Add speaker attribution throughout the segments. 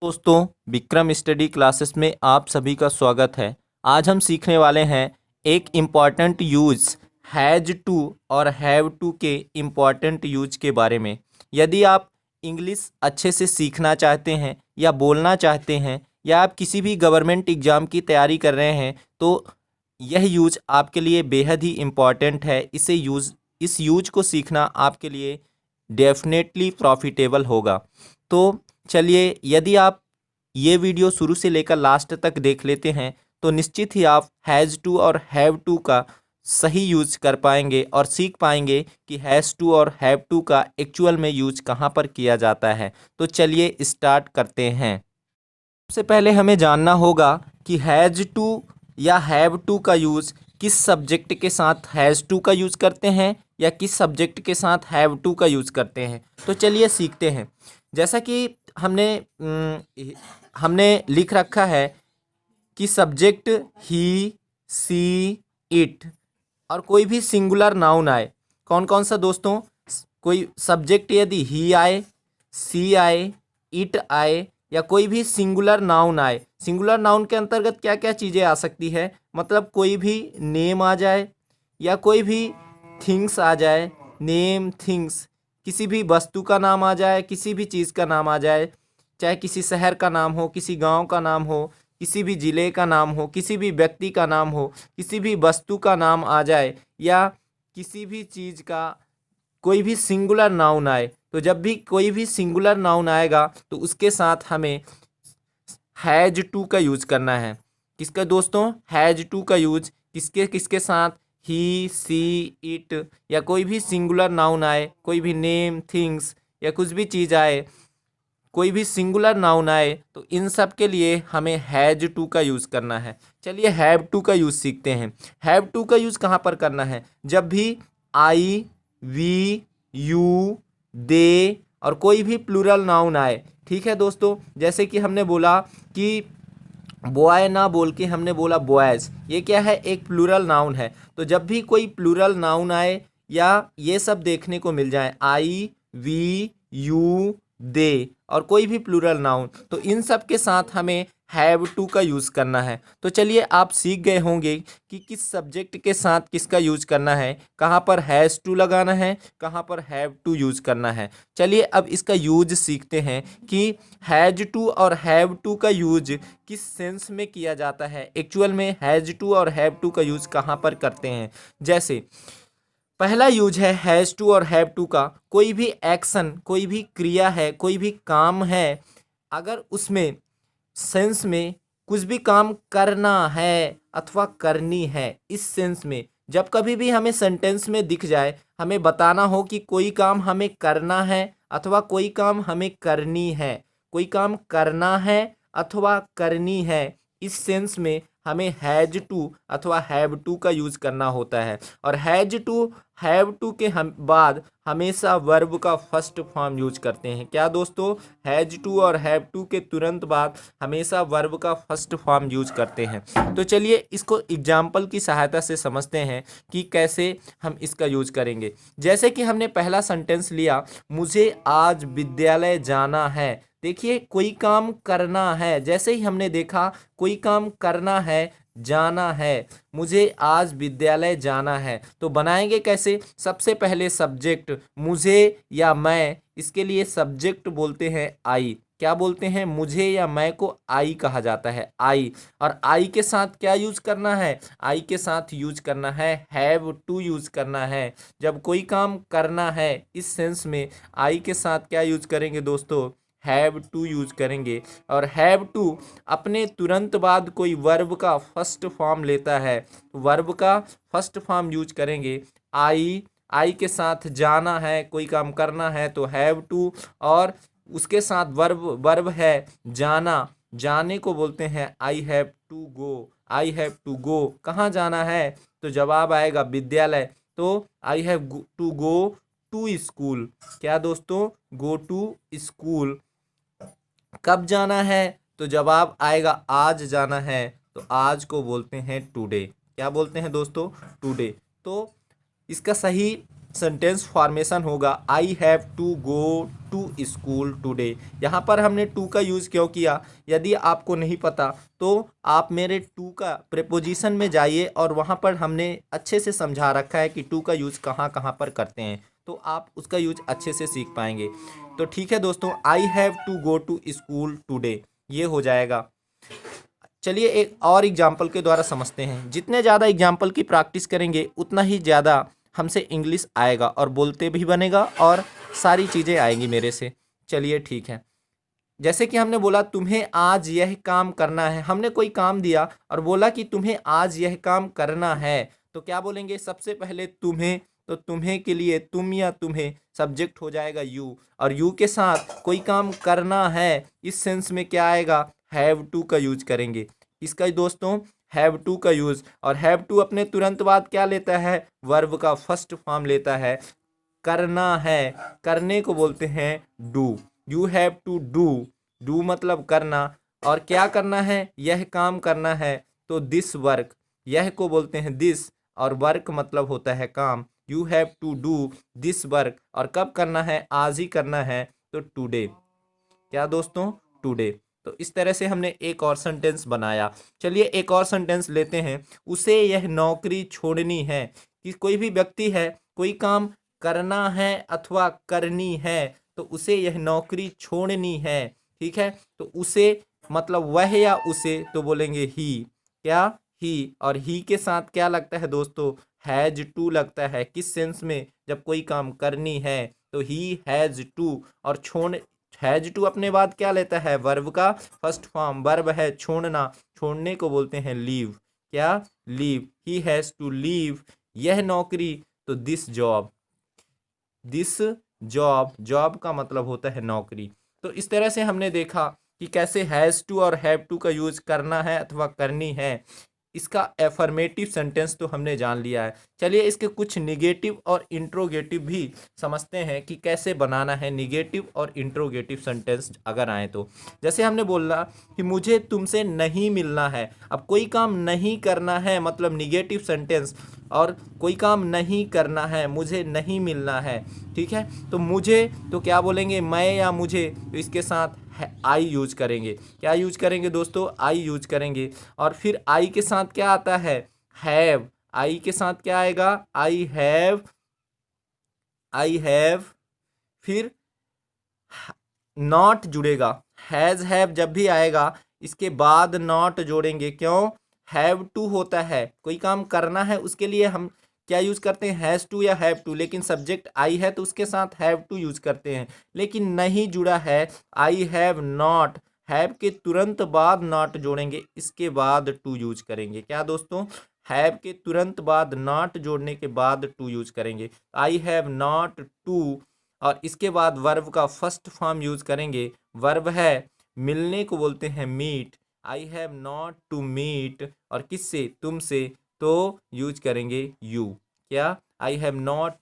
Speaker 1: दोस्तों, Vikram study classes में आप सभी का स्वागत है। आज हम सीखने वाले हैं एक इम्पॉर्टेंट यूज हैज टू और हैव टू के इम्पॉर्टेंट यूज के बारे में। यदि आप इंग्लिश अच्छे से सीखना चाहते हैं या बोलना चाहते हैं या आप किसी भी गवर्नमेंट एग्ज़ाम की तैयारी कर रहे हैं तो यह यूज आपके लिए बेहद ही इम्पॉर्टेंट है। इस यूज को सीखना आपके लिए डेफिनेटली प्रॉफिटेबल होगा। तो चलिए, यदि आप ये वीडियो शुरू से लेकर लास्ट तक देख लेते हैं तो निश्चित ही आप हैज़ टू और हैव टू का सही यूज कर पाएंगे और सीख पाएंगे कि हैज़ टू और हैव टू का एक्चुअल में यूज कहाँ पर किया जाता है। तो चलिए स्टार्ट करते हैं। सबसे पहले हमें जानना होगा कि हैज़ टू या हैव टू का यूज़ किस सब्जेक्ट के साथ हैज़ टू का यूज़ करते हैं या किस सब्जेक्ट के साथ हैव टू का यूज़ करते हैं। तो चलिए सीखते हैं। जैसा कि हमने लिख रखा है कि सब्जेक्ट ही, सी, इट और कोई भी सिंगुलर नाउन आए। कौन कौन सा दोस्तों? कोई सब्जेक्ट यदि ही आए, सी आए, इट आए या कोई भी सिंगुलर नाउन आए। सिंगुलर नाउन के अंतर्गत क्या क्या चीज़ें आ सकती है? मतलब कोई भी नेम आ जाए या कोई भी थिंग्स आ जाए। नेम, थिंग्स, किसी भी वस्तु का नाम आ जाए, किसी भी चीज़ का नाम आ जाए, चाहे किसी शहर का नाम हो, किसी गांव का नाम हो, किसी भी ज़िले का नाम हो, किसी भी व्यक्ति का नाम हो, किसी भी वस्तु का नाम आ जाए या किसी भी चीज़ का कोई भी सिंगुलर नाउन आए। तो जब भी कोई भी सिंगुलर नाउन आएगा तो उसके साथ हमें हैज टू का यूज करना है। किसका दोस्तों? हैज टू का यूज किसके किसके साथ? ही, सी, इट या कोई भी सिंगुलर नाउन आए, कोई भी नेम, थिंग्स या कुछ भी चीज़ आए, कोई भी सिंगुलर नाउन आए तो इन सब के लिए हमें हैज टू का यूज़ करना है। चलिए हैव टू का यूज़ सीखते हैं। हैव टू का यूज़ कहाँ पर करना है? जब भी आई, वी, यू, दे और कोई भी प्लूरल नाउन आए। ठीक है दोस्तों, जैसे कि हमने बोला कि बॉय ना बोल के हमने बोला बॉयज़। ये क्या है? एक प्लूरल नाउन है। तो जब भी कोई प्लूरल नाउन आए या ये सब देखने को मिल जाए, आई, वी, यू, दे और कोई भी प्लूरल नाउन, तो इन सब के साथ हमें हैव टू का यूज़ करना है। तो चलिए आप सीख गए होंगे कि किस सब्जेक्ट के साथ किसका यूज़ करना है, कहाँ पर हैज़ टू लगाना है, कहाँ पर हैव टू यूज़ करना है। चलिए अब इसका यूज सीखते हैं कि हैज़ टू और हैव टू का यूज किस सेंस में किया जाता है। एक्चुअल में हैज़ टू और हैव टू का यूज़ कहाँ पर करते हैं। जैसे पहला यूज है हैज़ टू और हैव टू का। कोई भी एक्शन, कोई भी क्रिया है, कोई भी काम है, अगर उसमें सेंस में कुछ भी काम करना है अथवा करनी है, इस सेंस में जब कभी भी हमें सेंटेंस में दिख जाए, हमें बताना हो कि कोई काम हमें करना है अथवा कोई काम हमें करनी है, कोई काम करना है अथवा करनी है, इस सेंस में हमें हैज टू अथवा हैव टू का यूज करना होता है। और हैज टू, हैव टू के हम बाद हमेशा वर्ब का फर्स्ट फॉर्म यूज करते हैं। क्या दोस्तों? हैज टू और हैव टू के तुरंत बाद हमेशा वर्ब का फर्स्ट फॉर्म यूज करते हैं। तो चलिए इसको एग्जाम्पल की सहायता से समझते हैं कि कैसे हम इसका यूज करेंगे। जैसे कि हमने पहला सेंटेंस लिया, मुझे आज विद्यालय जाना है। देखिए कोई काम करना है, जैसे ही हमने देखा कोई काम करना है, जाना है, मुझे आज विद्यालय जाना है, तो बनाएंगे कैसे? सबसे पहले सब्जेक्ट मुझे या मैं, इसके लिए सब्जेक्ट बोलते हैं आई। क्या बोलते हैं? मुझे या मैं को आई कहा जाता है, आई। और आई के साथ क्या यूज करना है? आई के साथ यूज करना है हैव टू यूज करना है। जब कोई काम करना है इस सेंस में आई के साथ क्या यूज करेंगे दोस्तों? हैव टू यूज करेंगे। और हैव टू अपने तुरंत बाद कोई वर्ब का फर्स्ट फॉर्म लेता है, वर्ब का फर्स्ट फॉर्म यूज करेंगे आई। आई के साथ जाना है, कोई काम करना है तो हैव टू, और उसके साथ वर्ब, वर्ब है जाना, जाने को बोलते हैं I have to go. I have to go, कहाँ जाना है? तो जवाब आएगा विद्यालय। तो I have to go to school. क्या दोस्तों? Go to school. कब जाना है? तो जवाब आएगा आज जाना है, तो आज को बोलते हैं टुडे। क्या बोलते हैं दोस्तों? टुडे। तो इसका सही सेंटेंस फॉर्मेशन होगा I have to go to school today. यहाँ पर हमने टू का यूज़ क्यों किया, यदि आपको नहीं पता तो आप मेरे टू का प्रेपोजिशन में जाइए और वहाँ पर हमने अच्छे से समझा रखा है कि टू का यूज़ कहाँ कहाँ पर करते हैं, तो आप उसका यूज अच्छे से सीख पाएंगे। तो ठीक है दोस्तों, I have to go to school today ये हो जाएगा। चलिए एक और एग्जाम्पल के द्वारा समझते हैं। जितने ज़्यादा एग्जाम्पल की प्रैक्टिस करेंगे उतना ही ज़्यादा हमसे इंग्लिश आएगा और बोलते भी बनेगा और सारी चीज़ें आएंगी मेरे से। चलिए ठीक है, जैसे कि हमने बोला तुम्हें आज यह काम करना है, हमने कोई काम दिया और बोला कि तुम्हें आज यह काम करना है, तो क्या बोलेंगे, सबसे पहले तुम्हें, तो तुम्हें के लिए तुम या तुम्हें सब्जेक्ट हो जाएगा यू, और यू के साथ कोई काम करना है इस सेंस में क्या आएगा, हैव टू का यूज करेंगे। इसका दोस्तों हैव टू का यूज, और हैव टू अपने तुरंत बाद क्या लेता है, वर्ब का फर्स्ट फॉर्म लेता है, करना है, करने को बोलते हैं do. You have to do, do मतलब करना, और क्या करना है, यह काम करना है, तो दिस वर्क, यह को बोलते हैं दिस, और वर्क मतलब होता है काम। You have to do this work, और कब करना है, आज ही करना है, तो टुडे। क्या दोस्तों, टुडे। तो इस तरह से हमने एक और सेंटेंस बनाया। चलिए एक और सेंटेंस लेते हैं, उसे यह नौकरी छोड़नी है। कि कोई भी व्यक्ति है, कोई काम करना है अथवा करनी है, तो उसे यह नौकरी छोड़नी है। ठीक है, तो उसे मतलब वह या उसे, तो बोलेंगे ही। क्या, ही, और ही के साथ क्या लगता है दोस्तों, हैज टू लगता है। किस सेंस में, जब कोई काम करनी है तो ही हैज टू, और छोड़, हैज टू अपने बाद क्या लेता है, वर्ब का फर्स्ट फॉर्म, वर्ब है छोड़ना, छोड़ने को बोलते हैं लीव। क्या, leave, he has to leave यह नौकरी, तो this job, this job, job का मतलब होता है नौकरी। तो इस तरह से हमने देखा कि कैसे हैज़ टू और हैव टू का यूज करना है अथवा करनी है। इसका एफर्मेटिव सेंटेंस तो हमने जान लिया है। चलिए इसके कुछ निगेटिव और इंट्रोगेटिव भी समझते हैं कि कैसे बनाना है निगेटिव और इंट्रोगेटिव सेंटेंस अगर आए तो। जैसे हमने बोला कि मुझे तुमसे नहीं मिलना है, अब कोई काम नहीं करना है मतलब निगेटिव सेंटेंस, और कोई काम नहीं करना है, मुझे नहीं मिलना है। ठीक है, तो मुझे तो क्या बोलेंगे, मैं या मुझे, तो इसके साथ आई यूज करेंगे। क्या यूज करेंगे दोस्तों, आई यूज करेंगे। और फिर आई के साथ क्या आता है, हैव, आई के साथ क्या आएगा, आई हैव, आई हैव, फिर नॉट जुड़ेगा। हैज हैव जब भी आएगा इसके बाद नॉट जोड़ेंगे। क्यों, हैव टू होता है, कोई काम करना है उसके लिए हम क्या यूज करते हैं, हैज टू या हैव टू, लेकिन सब्जेक्ट आई है तो उसके साथ हैव टू यूज करते हैं। लेकिन नहीं जुड़ा है, आई हैव नॉट, हैव के तुरंत बाद नॉट जोड़ेंगे, इसके बाद टू यूज करेंगे। क्या दोस्तों, हैव के तुरंत बाद नॉट जोड़ने के बाद टू यूज करेंगे। आई हैव नॉट टू, और इसके बाद वर्ब का फर्स्ट फॉर्म यूज करेंगे, वर्ब है मिलने को बोलते हैं meet. I have not to meet, और किससे, तुमसे, तो यूज करेंगे यू। क्या, I have not,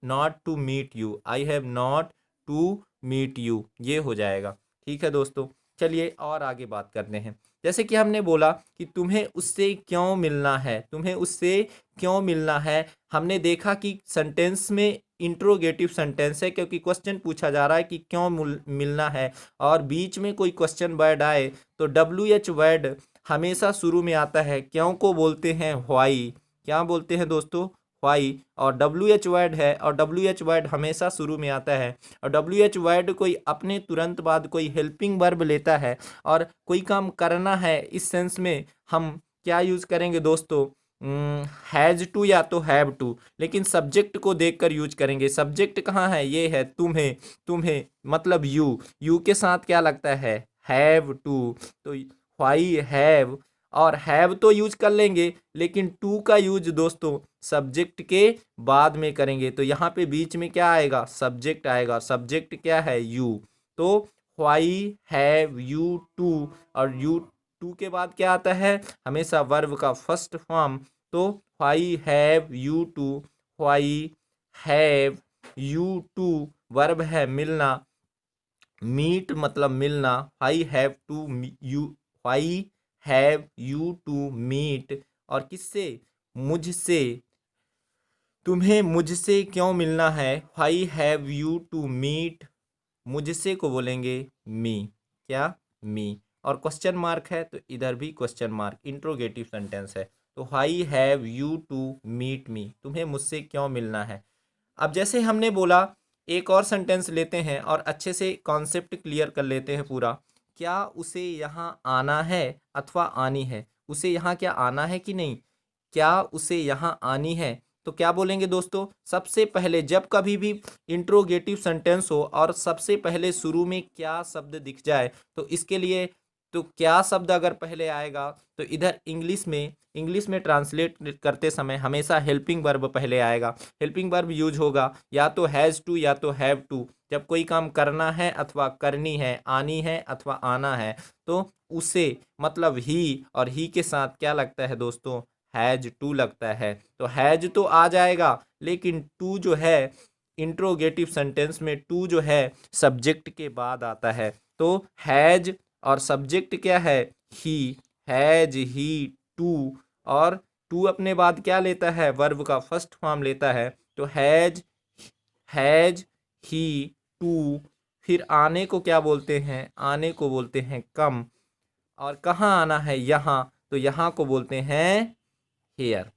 Speaker 1: not to meet you, I have not to meet you, ये हो जाएगा। ठीक है दोस्तों, चलिए और आगे बात करते हैं। जैसे कि हमने बोला कि तुम्हें उससे क्यों मिलना है, तुम्हें उससे क्यों मिलना है। हमने देखा कि सेंटेंस में इंट्रोगेटिव सेंटेंस है क्योंकि क्वेश्चन पूछा जा रहा है कि क्यों मिलना है, और बीच में कोई क्वेश्चन वर्ड आए तो डब्ल्यू एच वर्ड हमेशा शुरू में आता है। क्यों को बोलते हैं व्हाई, क्या बोलते हैं दोस्तों, व्हाई, और डब्ल्यू एच वर्ड है, और डब्ल्यू एच वर्ड हमेशा शुरू में आता है। और डब्ल्यू एच वर्ड कोई अपने तुरंत बाद कोई हेल्पिंग वर्ब लेता है, और कोई काम करना है इस सेंस में हम क्या यूज करेंगे दोस्तों, हैज टू या तो हैव टू, लेकिन सब्जेक्ट को देखकर यूज करेंगे। सब्जेक्ट कहाँ है, ये है तुम्हें, तुम्हें मतलब यू, यू के साथ क्या लगता है, हैव टू, तो व्हाई हैव, और हैव तो यूज कर लेंगे लेकिन टू का यूज दोस्तों सब्जेक्ट के बाद में करेंगे। तो यहाँ पे बीच में क्या आएगा, सब्जेक्ट आएगा, सब्जेक्ट क्या है, यू। तो व्हाई हैव यू टू, और यू टू के बाद क्या आता है, हमेशा वर्ब का फर्स्ट फॉर्म। तो why have you to, why have you to, verb है मिलना, मीट मतलब मिलना, why have to you, why have you to meet, और किससे, मुझसे, तुम्हें मुझसे क्यों मिलना है, why have you to meet. मुझसे को बोलेंगे मी, क्या मी, और क्वेश्चन मार्क है तो इधर भी क्वेश्चन मार्क, इंट्रोगेटिव सेंटेंस है। तो why have you to meet me, तुम्हें मुझसे क्यों मिलना है। अब जैसे हमने बोला, एक और सेंटेंस लेते हैं और अच्छे से कॉन्सेप्ट क्लियर कर लेते हैं पूरा। क्या उसे यहाँ आना है अथवा आनी है, उसे यहाँ क्या आना है कि नहीं, क्या उसे यहाँ आनी है। तो क्या बोलेंगे दोस्तों, सबसे पहले जब कभी भी इंट्रोगेटिव सेंटेंस हो और सबसे पहले शुरू में क्या शब्द दिख जाए, तो इसके लिए तो क्या शब्द अगर पहले आएगा तो इधर इंग्लिश में ट्रांसलेट करते समय हमेशा हेल्पिंग वर्ब पहले आएगा। हेल्पिंग वर्ब यूज होगा या तो हैज़ टू या तो हैव टू, जब कोई काम करना है अथवा करनी है, आनी है अथवा आना है। तो उसे मतलब ही, और ही के साथ क्या लगता है दोस्तों, हैज टू लगता है। तो हैज तो आ जाएगा, लेकिन टू जो है इंट्रोगेटिव सेंटेंस में टू जो है सब्जेक्ट के बाद आता है। तो हैज और सब्जेक्ट क्या है, ही, हैज ही टू, और टू अपने बाद क्या लेता है, वर्ब का फर्स्ट फॉर्म लेता है। तो हैज ही टू, फिर आने को क्या बोलते हैं, आने को बोलते हैं कम, और कहाँ आना है, यहाँ, तो यहाँ को बोलते हैं हेयर,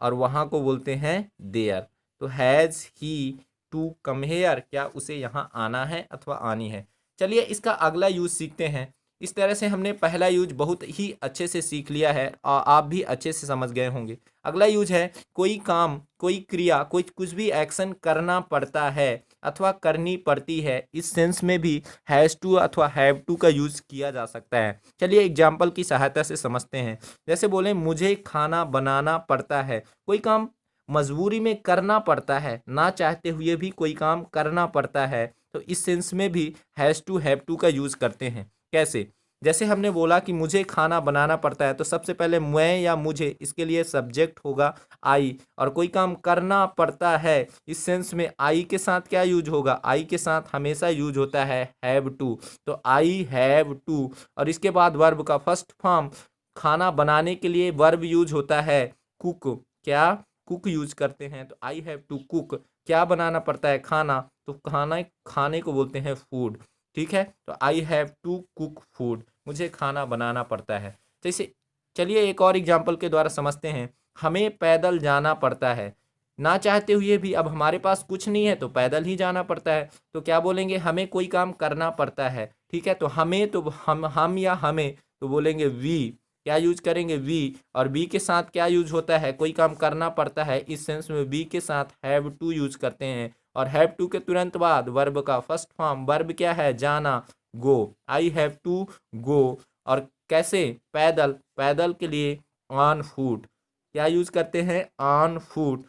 Speaker 1: और वहाँ को बोलते हैं देयर। तो has he to come here, क्या उसे यहाँ आना है अथवा आनी है। चलिए इसका अगला यूज सीखते हैं। इस तरह से हमने पहला यूज बहुत ही अच्छे से सीख लिया है और आप भी अच्छे से समझ गए होंगे। अगला यूज है कोई काम, कोई क्रिया, कोई कुछ भी एक्शन करना पड़ता है अथवा करनी पड़ती है, इस सेंस में भी हैज़ टू अथवा हैव टू का यूज किया जा सकता है। चलिए एग्जाम्पल की सहायता से समझते हैं। जैसे बोले मुझे खाना बनाना पड़ता है, कोई काम मजबूरी में करना पड़ता है, ना चाहते हुए भी कोई काम करना पड़ता है, तो इस सेंस में भी हैज़ टू हैव टू का यूज करते हैं। कैसे, जैसे हमने बोला कि मुझे खाना बनाना पड़ता है, तो सबसे पहले मैं या मुझे, इसके लिए सब्जेक्ट होगा आई, और कोई काम करना पड़ता है, इस सेंस में आई के साथ क्या यूज होगा, आई के साथ हमेशा यूज होता है हैव टू। तो आई हैव टू, और इसके बाद वर्ब का फर्स्ट फॉर्म, खाना बनाने के लिए वर्ब यूज होता है कुक, क्या कुक यूज करते हैं। तो आई हैव टू कुक, क्या बनाना पड़ता है, खाना, तो खाना, खाने को बोलते हैं फूड। ठीक है, तो I have to cook food, मुझे खाना बनाना पड़ता है। जैसे चलिए एक और एग्जाम्पल के द्वारा समझते हैं। हमें पैदल जाना पड़ता है, ना चाहते हुए भी, अब हमारे पास कुछ नहीं है तो पैदल ही जाना पड़ता है। तो क्या बोलेंगे, हमें कोई काम करना पड़ता है। ठीक है, तो हमें, तो हम या हमें, तो बोलेंगे वी, क्या यूज करेंगे, वी, और बी के साथ क्या यूज होता है, कोई काम करना पड़ता है, इस सेंस में बी के साथ हैव टू यूज करते हैं। और हैव टू के तुरंत बाद वर्ब का फर्स्ट फॉर्म, वर्ब क्या है, जाना, गो, आई हैव टू गो। और कैसे, पैदल, पैदल के लिए ऑन फूट, क्या यूज करते हैं, ऑन फूट।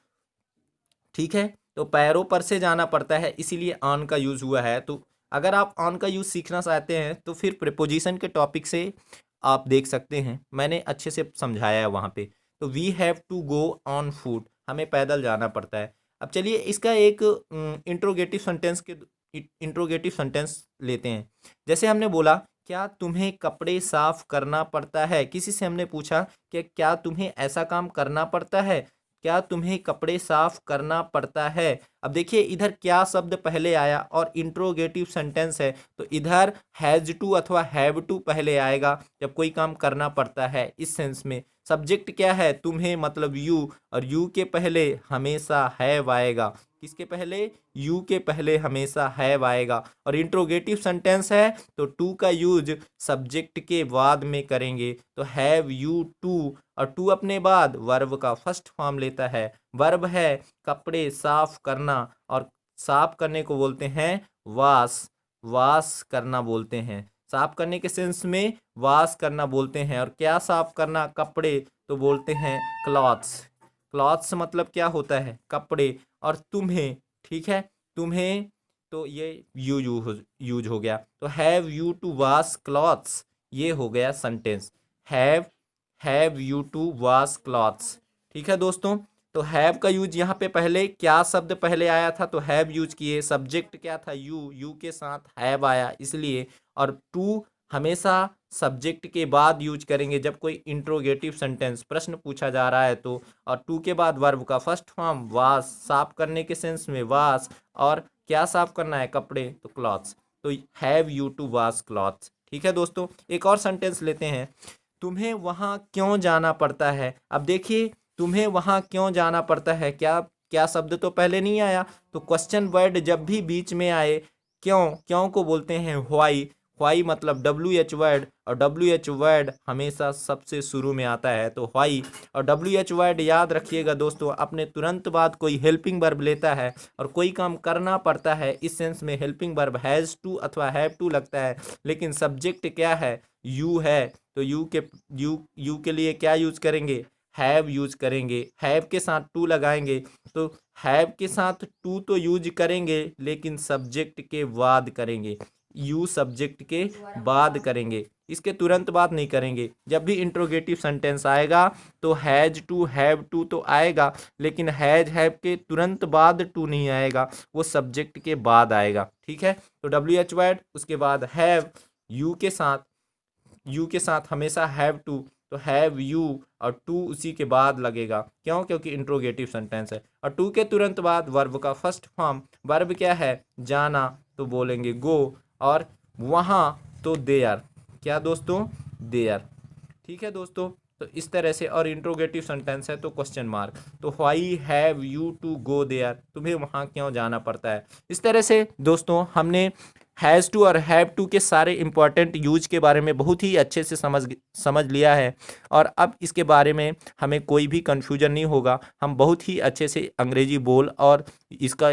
Speaker 1: ठीक है, तो पैरों पर से जाना पड़ता है, इसीलिए ऑन का यूज हुआ है। तो अगर आप ऑन का यूज सीखना चाहते हैं तो फिर प्रीपोजिशन के टॉपिक से आप देख सकते हैं, मैंने अच्छे से समझाया है वहाँ पे। तो we have to go on foot, हमें पैदल जाना पड़ता है। अब चलिए इसका एक इंट्रोगेटिव सेंटेंस लेते हैं। जैसे हमने बोला, क्या तुम्हें कपड़े साफ करना पड़ता है, किसी से हमने पूछा कि क्या तुम्हें ऐसा काम करना पड़ता है, क्या तुम्हें कपड़े साफ करना पड़ता है। अब देखिए इधर क्या शब्द पहले आया और इंट्रोगेटिव सेंटेंस है, तो इधर हैज टू अथवा हैव टू पहले आएगा जब कोई काम करना पड़ता है। इस सेंस में सब्जेक्ट क्या है, तुम्हें मतलब यू, और यू के पहले हमेशा हैव आएगा। किसके पहले, यू के पहले हमेशा हैव आएगा। और इंट्रोगेटिव सेंटेंस है तो टू का यूज सब्जेक्ट के बाद में करेंगे, तो हैव यू टू, और टू अपने बाद वर्ब का फर्स्ट फॉर्म लेता है। वर्ब है कपड़े साफ करना, और साफ करने को बोलते हैं वाश, वाश करना बोलते हैं, साफ करने के सेंस में वाश करना बोलते हैं। और क्या साफ करना, कपड़े, तो बोलते हैं क्लॉथ्स। क्लॉथ्स मतलब क्या होता है, कपड़े। और तुम्हें, ठीक है, तुम्हें, तो ये यूज हो गया। तो have you to wash clothes, ये हो गया sentence, have you to wash clothes. ठीक है दोस्तों, तो हैव का यूज यहाँ पे पहले क्या शब्द पहले आया था, तो हैव यूज किए, सब्जेक्ट क्या था, यू, यू के साथ हैव आया इसलिए। और टू हमेशा सब्जेक्ट के बाद यूज करेंगे जब कोई इंट्रोगेटिव सेंटेंस प्रश्न पूछा जा रहा है तो। और टू के बाद वर्ब का फर्स्ट फॉर्म वाश, साफ करने के सेंस में वाश, और क्या साफ करना है, कपड़े, तो क्लॉथ्स। तो have you to wash clothes. ठीक है दोस्तों, एक और सेंटेंस लेते हैं। तुम्हें वहाँ क्यों जाना पड़ता है। अब देखिए, तुम्हें वहाँ क्यों जाना पड़ता है, क्या क्या शब्द तो पहले नहीं आया, तो क्वेश्चन वर्ड जब भी बीच में आए, क्यों, क्यों को बोलते हैं व्हाई। व्हाई मतलब WH वर्ड, और WH वर्ड हमेशा सबसे शुरू में आता है, तो व्हाई। और WH वर्ड याद रखिएगा दोस्तों, अपने तुरंत बाद कोई हेल्पिंग वर्ब लेता है और कोई काम करना पड़ता है, इस सेंस में हेल्पिंग वर्ब हैज़ टू अथवा हैव टू लगता है। लेकिन सब्जेक्ट क्या है, यू है, तो यू के लिए क्या यूज करेंगे, हैव यूज करेंगे। हैव के साथ टू लगाएंगे, तो हैव के साथ टू तो यूज करेंगे लेकिन सब्जेक्ट के बाद करेंगे, यू सब्जेक्ट के बाद करेंगे, इसके तुरंत बाद नहीं करेंगे। जब भी इंट्रोगेटिव सेंटेंस आएगा तो हैज टू हैव टू तो आएगा, लेकिन हैज हैव के तुरंत बाद टू नहीं आएगा, वो सब्जेक्ट के बाद आएगा। ठीक है, तो WH वर्ड, उसके बाद हैव, यू के साथ हमेशा हैव टू, तो हैव यू, और टू उसी के बाद लगेगा, क्यों, क्योंकि इंट्रोगेटिव सेंटेंस है। और टू के तुरंत बाद वर्ब का फर्स्ट फॉर्म, वर्ब क्या है, जाना, तो बोलेंगे गो, और वहाँ तो देयर, क्या दोस्तों, देयर। ठीक है दोस्तों, तो इस तरह से। और इंट्रोगेटिव सेंटेंस है तो क्वेश्चन मार्क, तो why have you to go there, तुम्हें वहाँ क्यों जाना पड़ता है। इस तरह से दोस्तों हमने हैज़ टू और हैव टू के सारे इंपॉर्टेंट यूज के बारे में बहुत ही अच्छे से समझ लिया है, और अब इसके बारे में हमें कोई भी कन्फ्यूजन नहीं होगा। हम बहुत ही अच्छे से अंग्रेजी बोल और इसका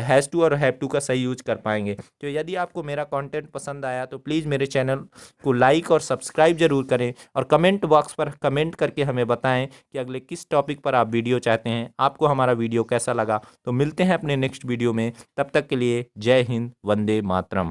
Speaker 1: हैज़ टू और हैव टू का सही यूज कर पाएंगे। तो यदि आपको मेरा कंटेंट पसंद आया तो प्लीज़ मेरे चैनल को लाइक और सब्सक्राइब जरूर करें, और कमेंट बॉक्स पर कमेंट करके हमें बताएं कि अगले किस टॉपिक पर आप वीडियो चाहते हैं, आपको हमारा वीडियो कैसा लगा। तो मिलते हैं अपने नेक्स्ट वीडियो में, तब तक के लिए जय हिंद, वंदे मातरम।